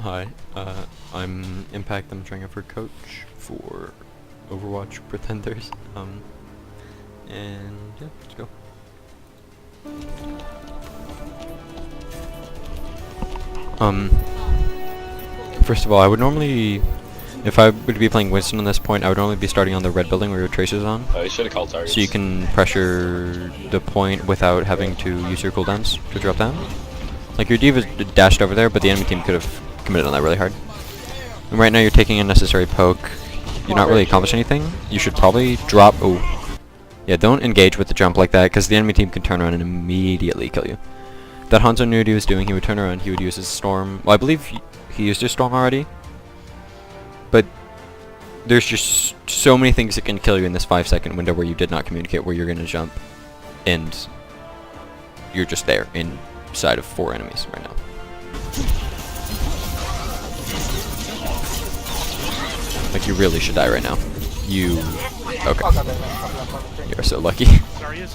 Hi, I'm Impact. I'm trying out for coach for Overwatch Pretenders. And yeah, let's go. First of all, I would normally, if I would be playing Winston on this point, I would normally be starting on the red building where your tracer's on. Oh, you should have called targets. So you can pressure the point without having to use your cooldowns to drop down. Like, your D.Va dashed over there, but the enemy team could have committed on that really hard. And right now you're taking unnecessary poke. You're not really accomplishing anything. You should probably drop... Oh. Yeah, don't engage with the jump like that, because the enemy team can turn around and immediately kill you. That Hanzo knew what he was doing. He would turn around, he would use his storm. Well, I believe he used his storm already. But there's just so many things that can kill you in this 5-second window where you did not communicate where you're going to jump. And you're just there inside of 4 enemies right now. Like, you really should die right now. You... Okay. You're so lucky. Zarya.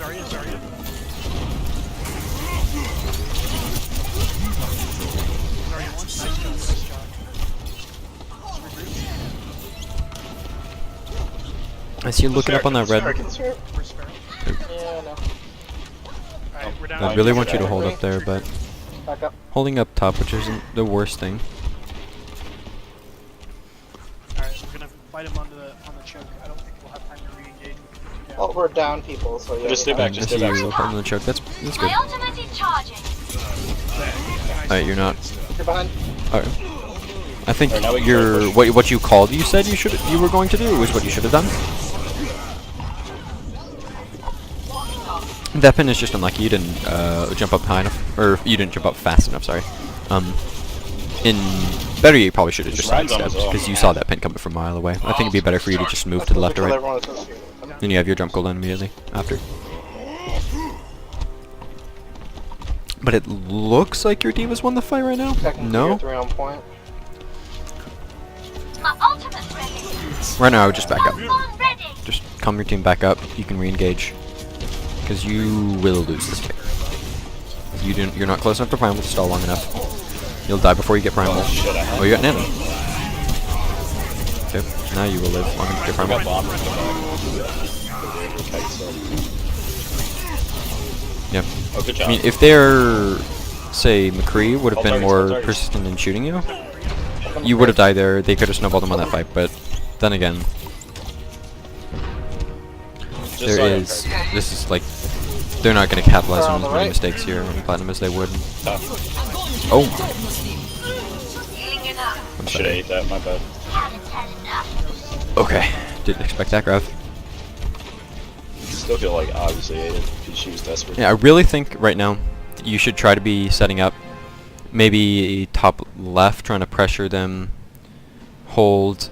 I see you looking up on that red. I really want you to hold up there, but holding up top, which isn't the worst thing. Alright, we're gonna fight him on the choke. I don't think we'll have time to re-engage. Well, we're down people, so yeah. Just stay back, just stay back. On the choke. That's good. My ultimate is charging. Alright, you're not. You're behind. Alright. I think Alright, now we can you're what you called. You said you were going to do was what you should have done. That pin is just unlucky. You didn't jump up high enough, or you didn't jump up fast enough. Sorry. In better, you probably should have just sidestepped because you saw that pin coming from a mile away. I think it'd be better for you to just move to the left or right. Then you have your jump cooldown immediately after. But it looks like your D.Va's won the fight right now. No. My ultimate ready. Right now, I would just back up. Platform ready. Just calm your team back up. You can re-engage. Because you will lose this fight. You're not close enough to Primal to stall long enough. You'll die before you get Primal. Oh, you got Nano. Okay, now you will live long enough to get Primal. Yeah. Oh, good job. I mean, if they're, say, McCree would have been more persistent in shooting you, you would have died there. They could have snowballed him on that fight, but then again, this is like, they're not going to capitalize on as many mistakes here on Platinum as they would. Oh my. I'm Should have ate that, my bad. Okay, didn't expect that grab. Still feel like obviously ate it because she was desperate. Yeah, I really think right now you should try to be setting up maybe top left, trying to pressure them, hold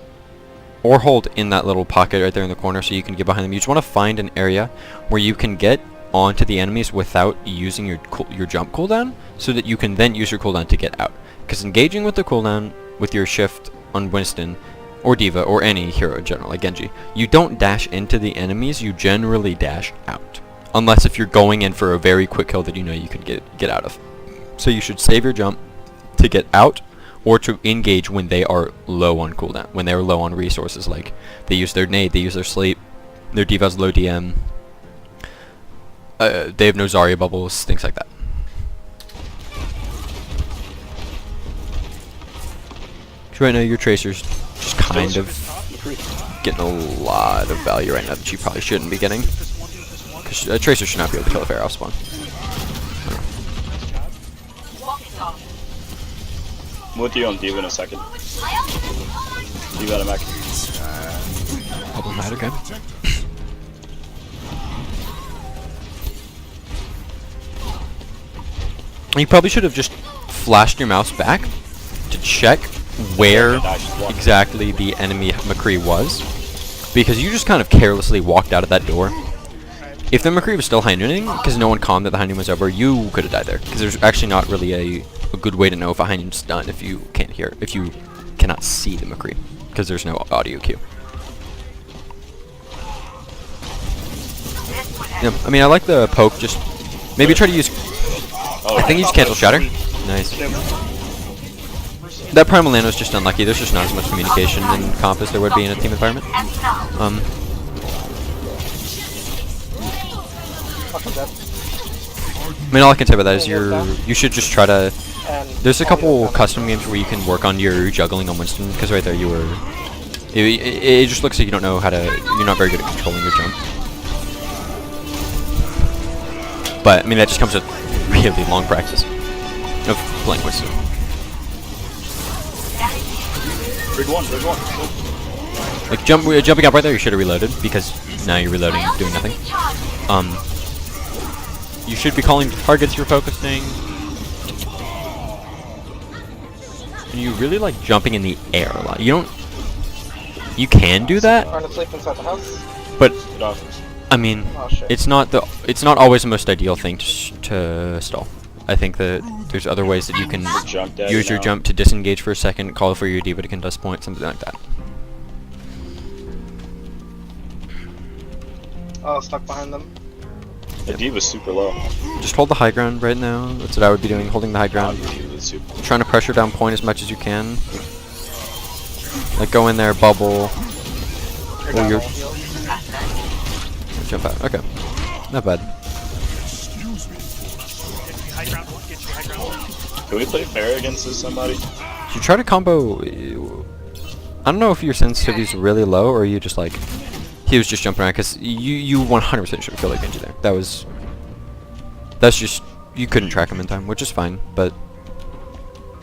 in that little pocket right there in the corner so you can get behind them. You just want to find an area where you can get onto the enemies without using your jump cooldown so that you can then use your cooldown to get out. Because engaging with the cooldown with your shift on Winston or D.Va or any hero in general, like Genji, you don't dash into the enemies, you generally dash out. Unless if you're going in for a very quick kill that you know you can get out of. So you should save your jump to get out or to engage when they are low on cooldown, when they are low on resources, like they use their nade, they use their sleep, their D.Va's low DM, they have no Zarya bubbles, things like that. So right now your Tracer's just kind of getting a lot of value right now that you probably shouldn't be getting. Because a Tracer should not be able to kill a Pharaoh off spawn. I'm with you on D.Va in a second. D.Va to mech. Problem hide again. You probably should have just flashed your mouse back to check where exactly the enemy McCree was, because you just kind of carelessly walked out of that door. If the McCree was still high nooning, because no one calmed that the high noon was over, you could have died there. Because there's actually not really a good way to know if a high noon's done if you can't hear, if you cannot see the McCree, because there's no audio cue. Yeah, I mean, I like the poke. Just maybe try to use. I think you just cancel shatter. Nice. That Primal Nano is just unlucky. There's just not as much communication in comp as there would be in a team environment. Fucking dead. I mean, all I can say about that is you should just try to. And There's a couple custom games where you can work on your juggling on Winston, because right there you were. It just looks like you don't know how to. You're not very good at controlling your jump. But I mean, that just comes with really long practice of playing Winston. Big one. Like jumping up right there, you should have reloaded, because now you're reloading, doing nothing. You should be calling targets you're focusing. And you really like jumping in the air a lot. You don't. You can do that, Trying to sleep inside the house. but Get off. I mean, Oh shit. it's not always the most ideal thing to stall. I think that there's other ways that you can Jump daddy use your now. jump to disengage for a second, call for your D.Va to contest point, something like that. Oh, stuck behind them. The D.Va's super low. Just hold the high ground right now. That's what I would be doing, holding the high ground. D.Va's super. Trying to pressure down point as much as you can. Like go in there, bubble. You're Oh, down you're- all healed. Jump out. Okay. Not bad. High ground one, get you high ground one. Can we play fair against this somebody? You try to combo. I don't know if your sensitivity's really low or you just like. He was just jumping around because you 100% should have killed Genji there. That's just. You couldn't track him in time, which is fine, but.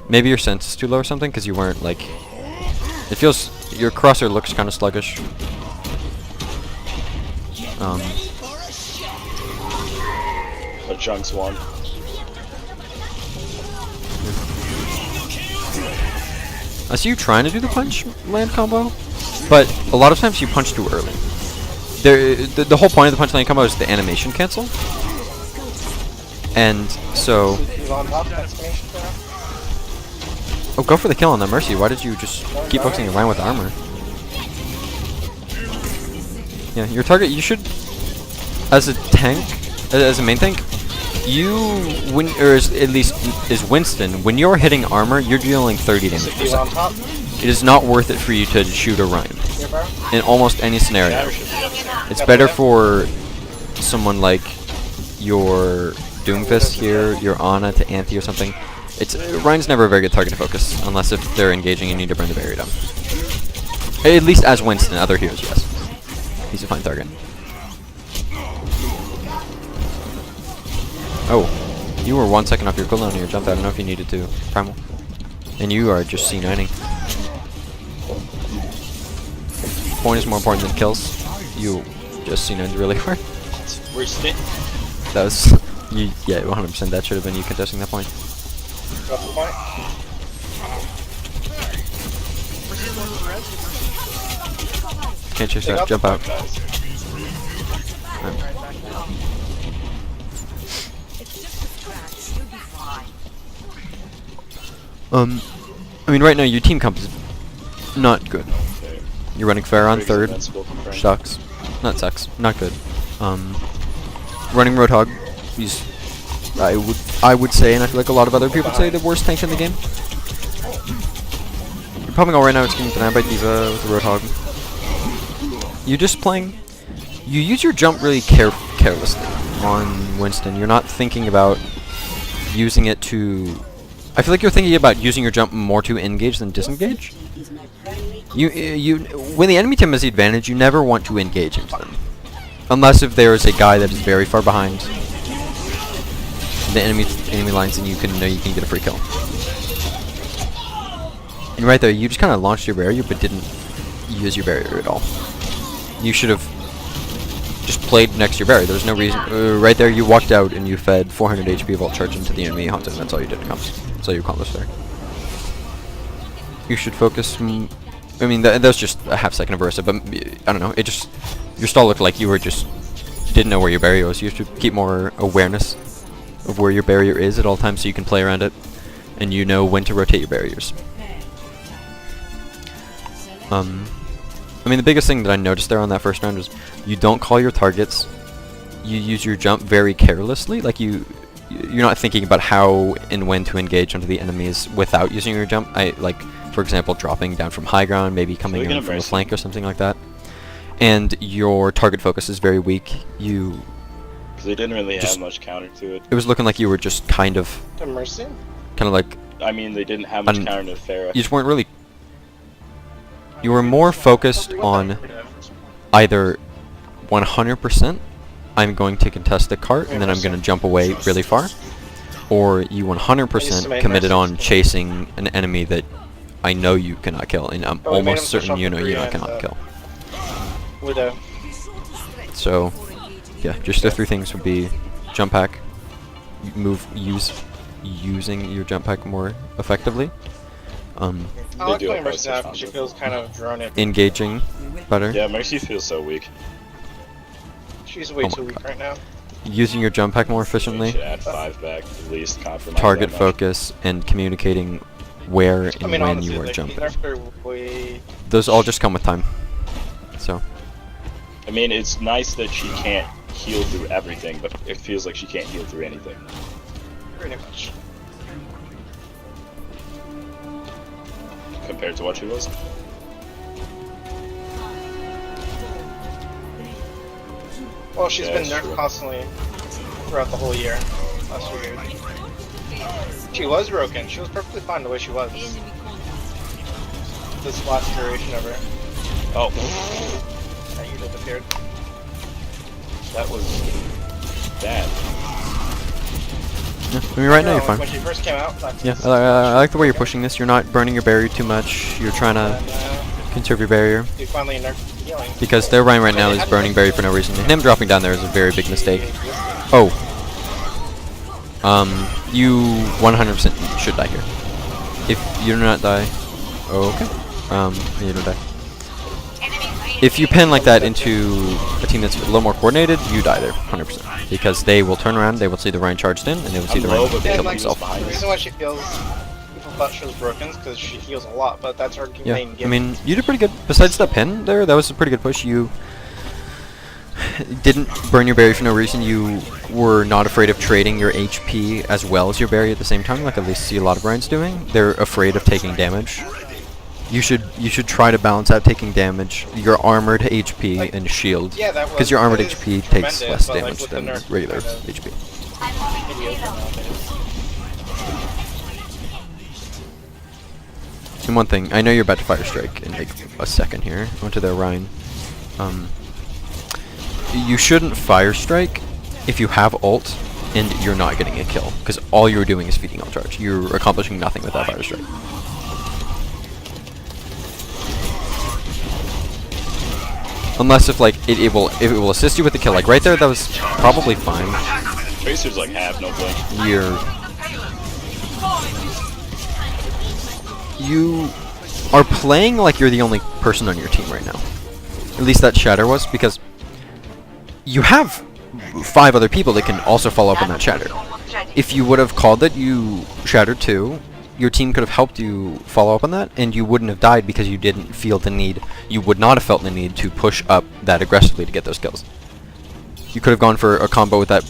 Maybe your sense is too low or something because you weren't like. It feels. Your crosser looks kind of sluggish. The chunks one. I see you trying to do the punch land combo, but a lot of times you punch too early. The whole point of the punch land combo is the animation cancel, and so. He's on top. Exclamation there. Oh, go for the kill on the Mercy. Why did you just keep focusing your line with armor? Yeah, your target. You should, as a tank, as a main tank, at least is Winston. When you're hitting armor, you're dealing 30 damage per He's on second. top. It is not worth it for you to shoot a Ryan Here, bro. in almost any scenario. Shatter should be upstairs. It's better for someone like your Doomfist here, your Ana to Anthe or something. Ryan's never a very good target to focus, unless if they're engaging and you need to burn the barrier down. At least as Winston, other heroes, yes. He's a fine target. Oh, you were 1 second off your cooldown on your jump. I don't know if you needed to primal. And you are just C9ing. Point is more important than kills. You just C9'd really hard. We're staying. That was, yeah, 100%. That should have been you contesting that point. Drop the point. Mercy's going for the res. Can't chase They that. got Jump the out. point, guys. I mean, right now your team comp is not good. Okay. You're running fair on Briggs third. invincible confirmed. Sucks. Not sucks. Not good. Running Roadhog. He's. I would say, and I feel like a lot of other people would say, the worst tank in the game. You're popping all right now. It's getting denied by D.Va with the Roadhog. You're just playing. You use your jump really carelessly on Winston. You're not thinking about using it to. I feel like you're thinking about using your jump more to engage than disengage. When the enemy team has the advantage, you never want to engage into them, unless if there is a guy that is very far behind the enemy lines, and you know you can get a free kill. And right there, you just kind of launched your barrier, but didn't use your barrier at all. You should have just played next to your barrier. There was no reason. Right there, you walked out and you fed 400 HP vault charge into the enemy hunter. That's all you did. That's all you accomplished there. You should focus. I mean, that was just a half second of Versa, but I don't know. It just your stall looked like you were just didn't know where your barrier was. You should keep more awareness of where your barrier is at all times, so you can play around it, and you know when to rotate your barriers. I mean, the biggest thing that I noticed there on that first round was you don't call your targets. You use your jump very carelessly. Like you're not thinking about how and when to engage onto the enemies without using your jump. Like, for example, dropping down from high ground, maybe coming in from the flank or something like that. And your target focus is very weak. Because they didn't really have much counter to it. It was looking like you were just kind of Mercy? like. I mean, they didn't have much counter to Pharah. You just weren't really. You were more focused on either 100%. I'm going to contest the cart and then I'm going to jump away really far, or you 100% committed on chasing an enemy that I know you cannot kill, and I'm almost certain you know you cannot kill. Widow. So, yeah, just the three things would be jump pack, using your jump pack more effectively, I like playing Mercy now because she feels kind of drawn in. engaging better. Yeah, Mercy feels so weak. She's way too weak right now. Using your jump pack more efficiently, Should add 5 back, at least compromise target that much. focus, and communicating where and when honestly, you are like, jumping. Those Those all just come with time. So, I mean, it's nice that she can't heal through everything, but it feels like she can't heal through anything. pretty much. Compared to what she was. Well, she's Yeah, been that's nerfed true. constantly throughout the whole year. Last year. She was broken. She was perfectly fine the way she was. This last duration of her. Oh, Yeah, you disappeared. that was bad. yeah, I mean, right now you're No, fine. When she first came out, that's Yeah, I like the way you're pushing this. You're not burning your barrier too much. You're trying to conserve your barrier. you finally nerfed healing. Because their Ryan right now is burning barrier for no reason. And him dropping down there is a very big mistake. Oh. You 100% should die here. If you do not die... Okay. You don't die. If you pin like that into a team that's a little more coordinated, you die there, 100%. Because they will turn around, they will see the Ryan charged in, and they will see the Ryan but kill like, himself. The reason why she feels people thought she was broken is because she heals a lot, but that's her Yeah, main I gimmick. mean, you did pretty good. Besides that pin there, that was a pretty good push. You didn't burn your berry for no reason. You were not afraid of trading your HP as well as your berry at the same time, like at least see a lot of Ryan's doing. They're afraid of taking damage. You should try to balance out taking damage, your armored HP Like, and shield, yeah, that because your armored that is HP takes tremendous, less but, like, damage with the than nerf, regular kind of HP. And one thing, I know you're about to fire strike in like a second here onto their Rhine. You shouldn't fire strike if you have ult and you're not getting a kill, because all you're doing is feeding ult charge. You're accomplishing nothing with that fire strike. Unless if like it will assist you with the kill. Like right there, that was probably fine. Tracer's like half, no blink. You are playing like you're the only person on your team right now. At least that Shatter was, because you have 5 other people that can also follow up on that Shatter. If you would have called it, you Shattered too, your team could have helped you follow up on that, and you wouldn't have died because you didn't feel the need. You would not have felt the need to push up that aggressively to get those kills. You could have gone for a combo with that.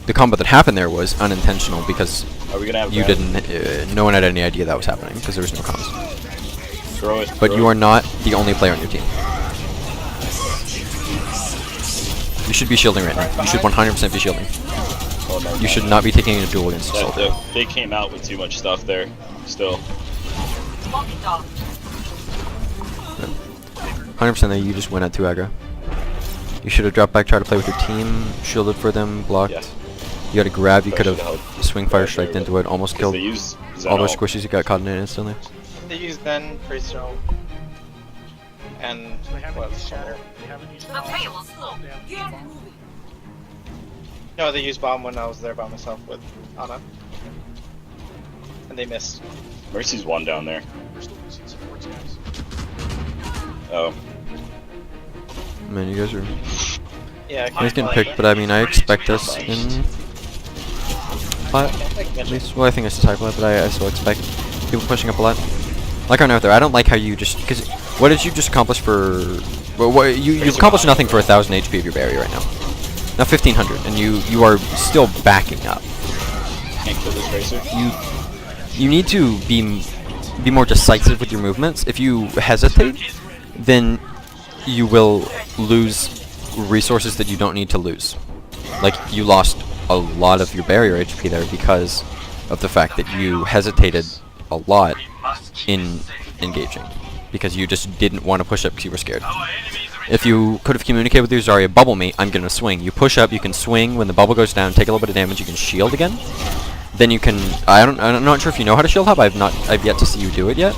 The combo that happened there was unintentional because Are we gonna have you that? didn't. No one had any idea that was happening because there was no comms. Throw it. But throw you it. are not the only player on your team. You should be shielding right now. You should 100% be shielding. Oh, no, You should not be taking a duel against a That, soldier. they came out with too much stuff there. Still. 100% that you just went at 2 aggro. You should have dropped back, tried to play with your team, shielded for them, blocked. Yeah. You had a grab, you That could have should've helped. swing fire Right striked there, into it, almost Because killed they use all those Zen squishies, you got caught in it instantly. They used then Tracer and So they haven't what? used Shatter. They haven't used Bomb. No, they used bomb when I was there by myself with Ana, and they missed. Mercy's one down there. We're still using support scabs. Oh. Man, you guys are... Yeah, You guys getting picked, but I mean, I expect us in... Plat, at least. Well, I think I said high plat, but I still expect people pushing up a lot. Like right now, there, I don't like how you just... Because what did you just accomplish for... Well, you've accomplished nothing for 1,000 HP of your barrier right now. Now 1,500, and you are still backing up. Can't kill this Tracer. You need to be more decisive with your movements. If you hesitate, then you will lose resources that you don't need to lose. Like, you lost a lot of your barrier HP there because of the fact that you hesitated a lot in engaging, because you just didn't want to push up because you were scared. If you could have communicated with your Zarya, bubble me, I'm gonna swing. You push up, you can swing. When the bubble goes down, take a little bit of damage, you can shield again. Then you can, I'm not sure if you know how to shield hub. I've yet to see you do it yet.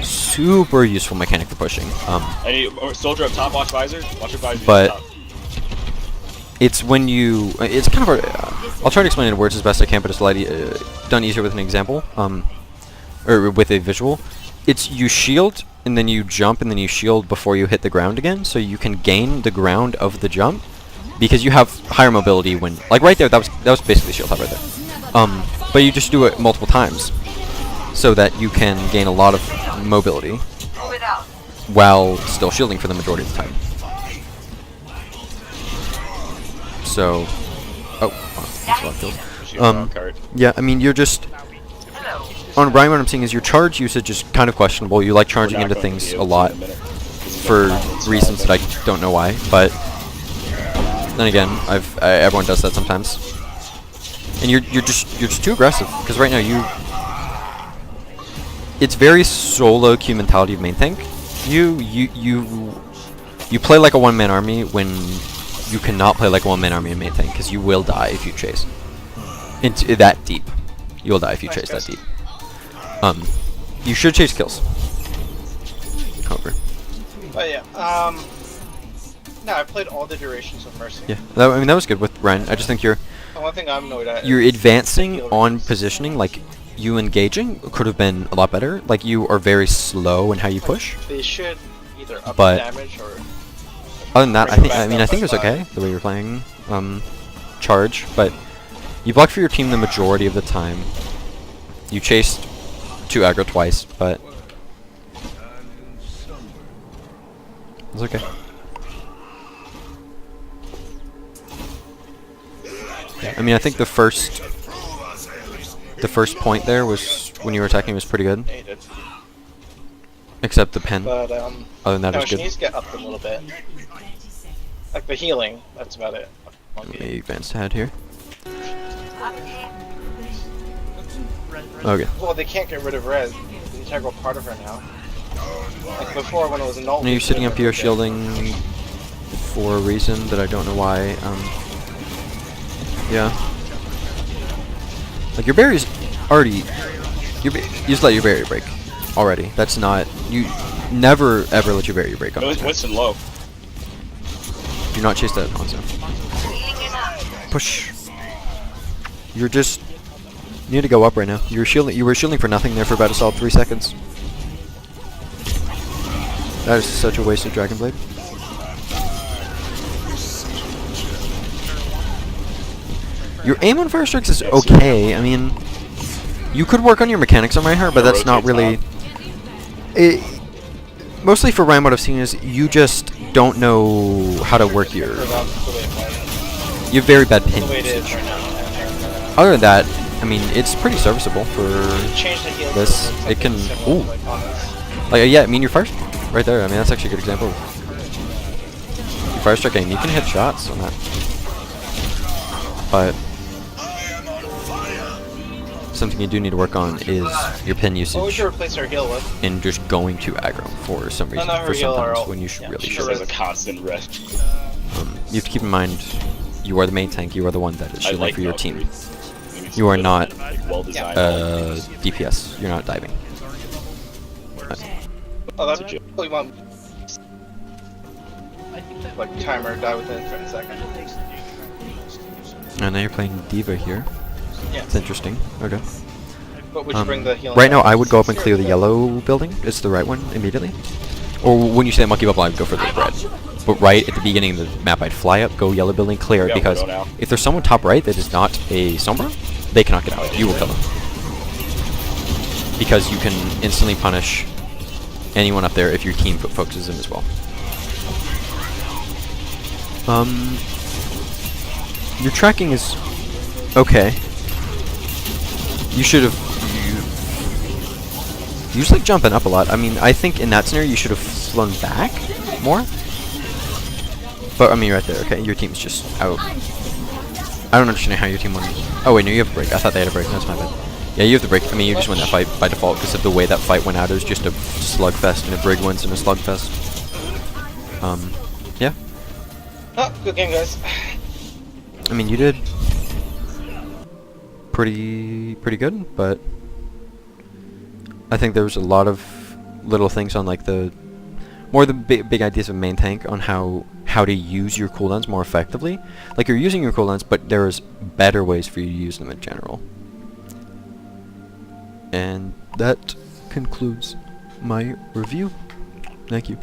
Super useful mechanic for pushing. Soldier up top, watch visor. Watch your visor. But it's when you, it's kind of I'll try to explain it in words as best I can, but it's done easier with an example, or with a visual. It's you shield, and then you jump, and then you shield before you hit the ground again, so you can gain the ground of the jump, because you have higher mobility when, like right there, that was basically shield hub right there. But you just do it multiple times, so that you can gain a lot of mobility, while still shielding for the majority of the time. So, that's a lot of kills. Yeah, I mean, you're just, on Ryan, what I'm seeing is your charge usage is kind of questionable. You like charging into things a lot for reasons that I don't know why, but then again, everyone does that sometimes. And you're just too aggressive, because right now it's very solo queue mentality of main tank. You play like a one-man army when you cannot play like a one-man army in main tank, because you will die if you chase into that deep. You will die if you chase that deep. You should chase kills. However. But yeah, no, I played all the durations of Mercy. Yeah, I mean that was good with Ren. I just think The one thing I'm annoyed at. you're advancing on positioning. Like, you engaging could have been a lot better. Like, you are very slow in how you push. They should either up But the damage or. Other than that, I think it was okay the way you're playing charge, but you blocked for your team the majority of the time. You chased 2 aggro twice, but it's okay. Yeah, I mean, I think the first point there was when you were attacking was pretty good. Yeah, he did. Except the pen. But Other than that, it no, was she good. needs to get up a little bit. Like the healing, that's about it. Let me advance to head here. Red. Okay. Well, they can't get rid of Res. It's an integral part of her now. Like before, when it was an ult. Now you're sitting up here shielding for a reason that I don't know why. Yeah. Like, your barrier's already. You just let your barrier break already. That's not. You never ever let your barrier break on. Winston low. Do not chase that Hanzo. Push. You're just. You need to go up right now. You were shielding for nothing there for about a solid 3 seconds. That is such a waste of Dragon Blade. Your aim on Fire Strikes is okay. I mean, you could work on your mechanics on Reinhardt, but that's not really. Mostly for Ryan, what I've seen is you just don't know how to work your. You have very bad pin usage. Other than that, I mean, it's pretty serviceable for this. It can. Ooh. Like, yeah, I mean, your Fire right there. I mean, that's actually a good example. Your Fire Strike aim, you can hit shots on that. But something you do need to work on is your pin usage. What would you replace her heal with? And just going to aggro for some reason. For sometimes when you really should. There's a constant rest. You have to keep in mind, you are the main tank. You are the one that is shielding for your team. Valkyrie. You are not well-designed. DPS. You're not diving. Oh, that's what you want. Like timer, die within 30 seconds. And now you're playing D.Va here. Yeah. It's interesting. Okay. But would you bring the healing? Right now, I would go up and clear the yellow building. It's the right one immediately. Or when you say monkey bubble, I would go for the red. But right at the beginning of the map, I'd fly up, go yellow building, clear it, because if there's someone top right that is not a Sombra, they cannot get out. You will kill them. Because you can instantly punish anyone up there if your team focuses them as well. Your tracking is okay. You should have. You just like jumping up a lot. I mean, I think in that scenario you should have flown back more. But I mean, right there. Okay, your team's just out. I don't understand how your team won. Oh wait, no, you have a break. I thought they had a break. That's my bad. Yeah, you have the break. I mean, you just win that fight by default because of the way that fight went out. It was just a slugfest, and a Brig wins in a slugfest. Yeah. Oh, good game, guys. I mean, you did pretty good, but I think there was a lot of little things on like the big ideas of main tank on how to use your cooldowns more effectively. Like you're using your cooldowns, but there's better ways for you to use them in general. And that concludes my review. Thank you.